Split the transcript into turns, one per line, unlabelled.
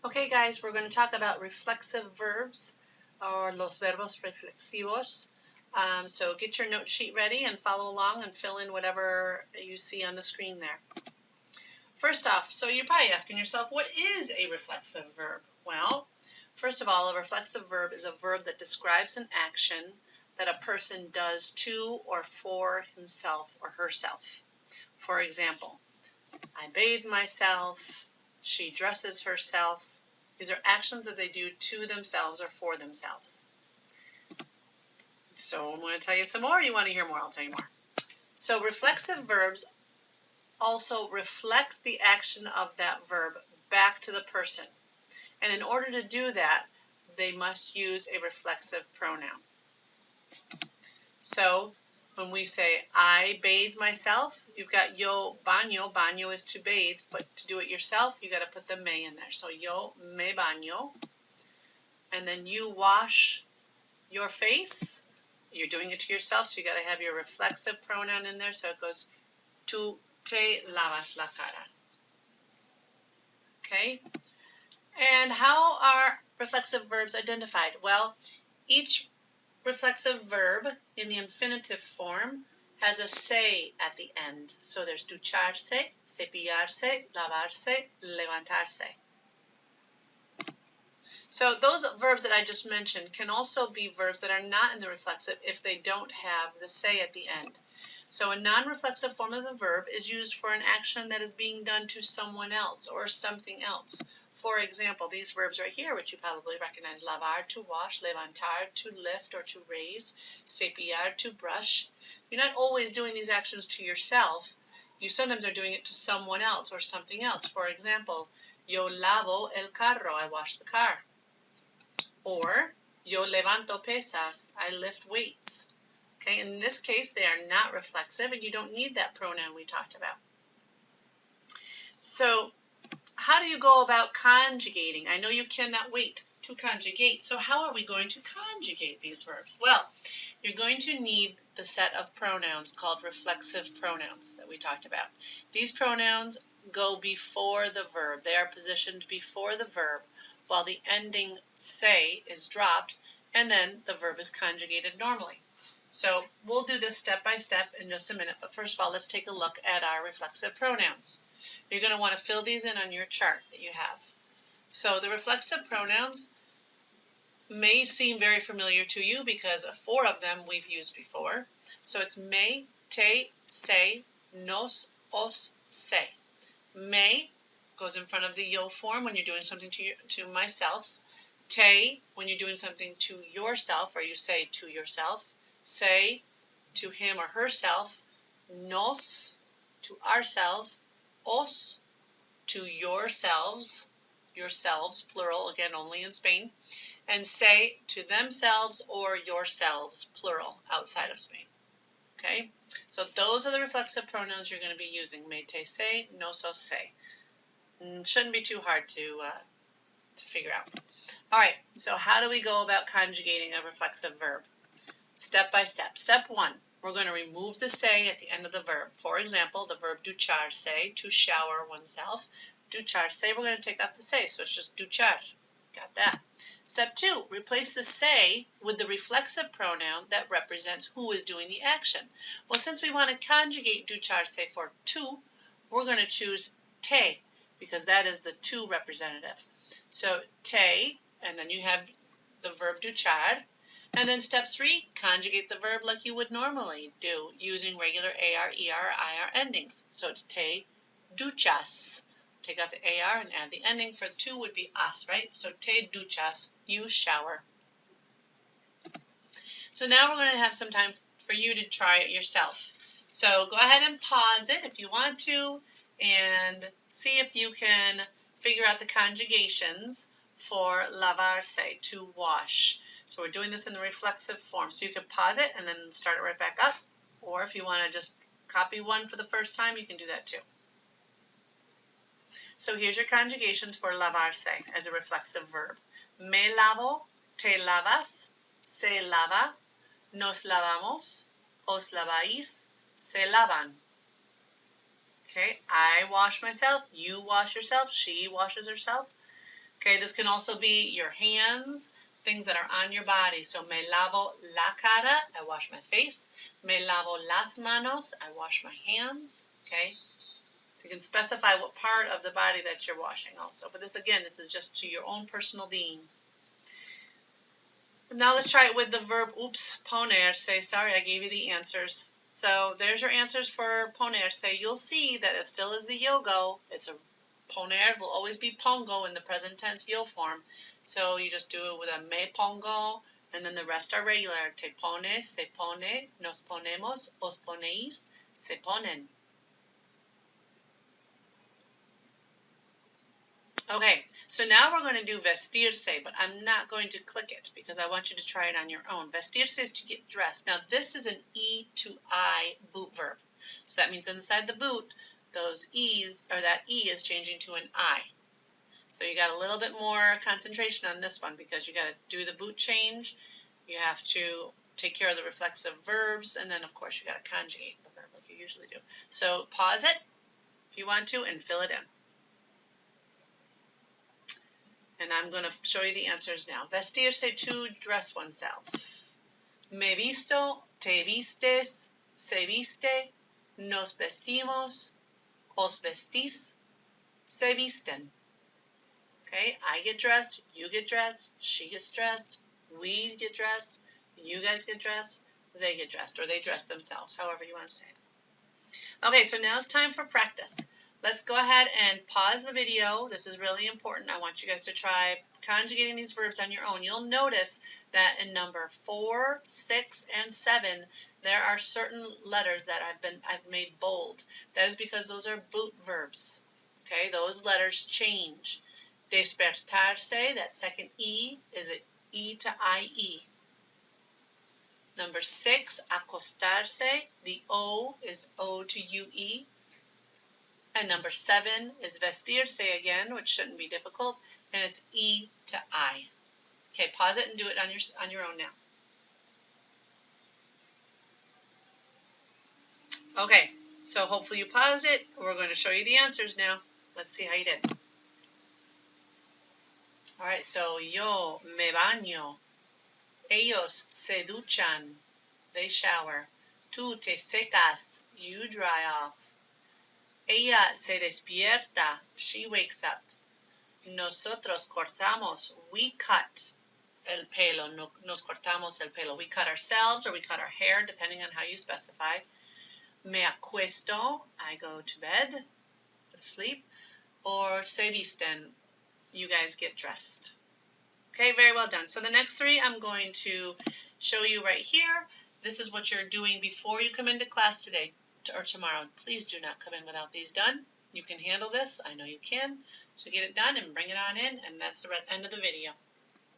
Okay, guys, we're going to talk about reflexive verbs, or los verbos reflexivos. So get your note sheet ready and follow along and fill in whatever you see on the screen there. First off, so you're probably asking yourself, what is a reflexive verb? Well, first of all, a reflexive verb is a verb that describes an action that a person does to or for himself or herself. For example, I bathe myself, she dresses herself. These are actions that they do to themselves or for themselves. So I'm going to tell you some more. You want to hear more? I'll tell you more. So reflexive verbs also reflect the action of that verb back to the person. And in order to do that, they must use a reflexive pronoun. So when we say, I bathe myself, you've got yo baño. Baño is to bathe, but to do it yourself, you got to put the me in there. So yo me baño. And then you wash your face. You're doing it to yourself, so you got to have your reflexive pronoun in there. So it goes, tú te lavas la cara. Okay? And how are reflexive verbs identified? Well, each reflexive verb in the infinitive form has a se at the end. So there's ducharse, cepillarse, lavarse, levantarse. So those verbs that I just mentioned can also be verbs that are not in the reflexive if they don't have the se at the end. So a non-reflexive form of the verb is used for an action that is being done to someone else or something else. For example, these verbs right here, which you probably recognize, lavar, to wash, levantar, to lift or to raise, cepillar, to brush. You're not always doing these actions to yourself. You sometimes are doing it to someone else or something else. For example, yo lavo el carro, I wash the car. Or, yo levanto pesas, I lift weights. Okay, in this case, they are not reflexive, and you don't need that pronoun we talked about. So, how do you go about conjugating? I know you cannot wait to conjugate, so how are we going to conjugate these verbs? Well, you're going to need the set of pronouns called reflexive pronouns that we talked about. These pronouns go before the verb. They are positioned before the verb, while the ending se is dropped, and then the verb is conjugated normally. So we'll do this step by step in just a minute, but first of all, let's take a look at our reflexive pronouns. You're going to want to fill these in on your chart that you have. So the reflexive pronouns may seem very familiar to you because 4 of them we've used before. So it's me, te, se, nos, os, se. Me goes in front of the yo form when you're doing something to myself. Te, when you're doing something to yourself, or you say to yourself. Se, to him or herself. Nos, to ourselves. Os, to yourselves, plural, again only in Spain. And se, to themselves or yourselves, plural, outside of Spain. Okay, so those are the reflexive pronouns you're going to be using. Me, te, se, nos, os, se. Shouldn't be too hard to figure out. All right, so how do we go about conjugating a reflexive verb? Step by step. Step 1, we're going to remove the se at the end of the verb. For example, the verb ducharse, to shower oneself. Ducharse, we're going to take off the se, so it's just duchar. Got that. Step 2, replace the se with the reflexive pronoun that represents who is doing the action. Well, since we want to conjugate ducharse for to, we're going to choose te, because that is the to representative. So te, and then you have the verb duchar. And then step 3, conjugate the verb like you would normally do, using regular AR, ER, IR endings. So it's te duchas. Take out the AR and add the ending. For to would be as, right? So te duchas, you shower. So now we're going to have some time for you to try it yourself. So go ahead and pause it if you want to, and see if you can figure out the conjugations for lavarse, to wash. So we're doing this in the reflexive form. So you can pause it and then start it right back up. Or if you want to just copy one for the first time, you can do that too. So here's your conjugations for lavarse as a reflexive verb. Me lavo, te lavas, se lava, nos lavamos, os laváis, se lavan. Okay, I wash myself, you wash yourself, she washes herself. Okay, this can also be your hands, things that are on your body. So me lavo la cara, I wash my face. Me lavo las manos, I wash my hands. Okay, so you can specify what part of the body that you're washing also. But this, again, this is just to your own personal being. Now let's try it with the verb ponerse. Sorry, I gave you the answers. So there's your answers for ponerse. You'll see that it still is the yogo. It's a poner will always be pongo in the present tense yo form. So you just do it with a me pongo, and then the rest are regular. Te pones, se pone, nos ponemos, os ponéis, se ponen. Okay, so now we're going to do vestirse, but I'm not going to click it because I want you to try it on your own. Vestirse is to get dressed. Now this is an E to I boot verb. So that means inside the boot, those E's, or that E is changing to an I. So you got a little bit more concentration on this one because you got to do the boot change. You have to take care of the reflexive verbs, and then of course you got to conjugate the verb like you usually do. So pause it if you want to and fill it in. And I'm going to show you the answers now. Vestirse, to dress oneself. Me visto, te vistes, se viste, nos vestimos, os vestís, se visten. Okay, I get dressed, you get dressed, she gets dressed, we get dressed, you guys get dressed, they get dressed, or they dress themselves, however you want to say it. Okay, so now it's time for practice. Let's go ahead and pause the video. This is really important. I want you guys to try conjugating these verbs on your own. You'll notice that in number 4, 6, and 7, there are certain letters that I've made bold. That is because those are boot verbs. Okay, those letters change. Despertarse, that second E, is an E to IE. Number 6, acostarse, the O is O to UE. And number 7 is vestirse again, which shouldn't be difficult, and it's E to I. Okay, pause it and do it on your own now. Okay, so hopefully you paused it. We're going to show you the answers now. Let's see how you did. All right, so yo me baño. Ellos se duchan. They shower. Tú te secas. You dry off. Ella se despierta. She wakes up. Nosotros cortamos. We cut el pelo. Nos cortamos el pelo. We cut ourselves or we cut our hair, depending on how you specify. Me acuesto. I go to bed, go to sleep. Or se visten. You guys get dressed. Okay, very well done. So the next 3 I'm going to show you right here. This is what you're doing before you come into class today or tomorrow. Please do not come in without these done. You can handle this. I know you can. So get it done and bring it on in, and that's the end of the video.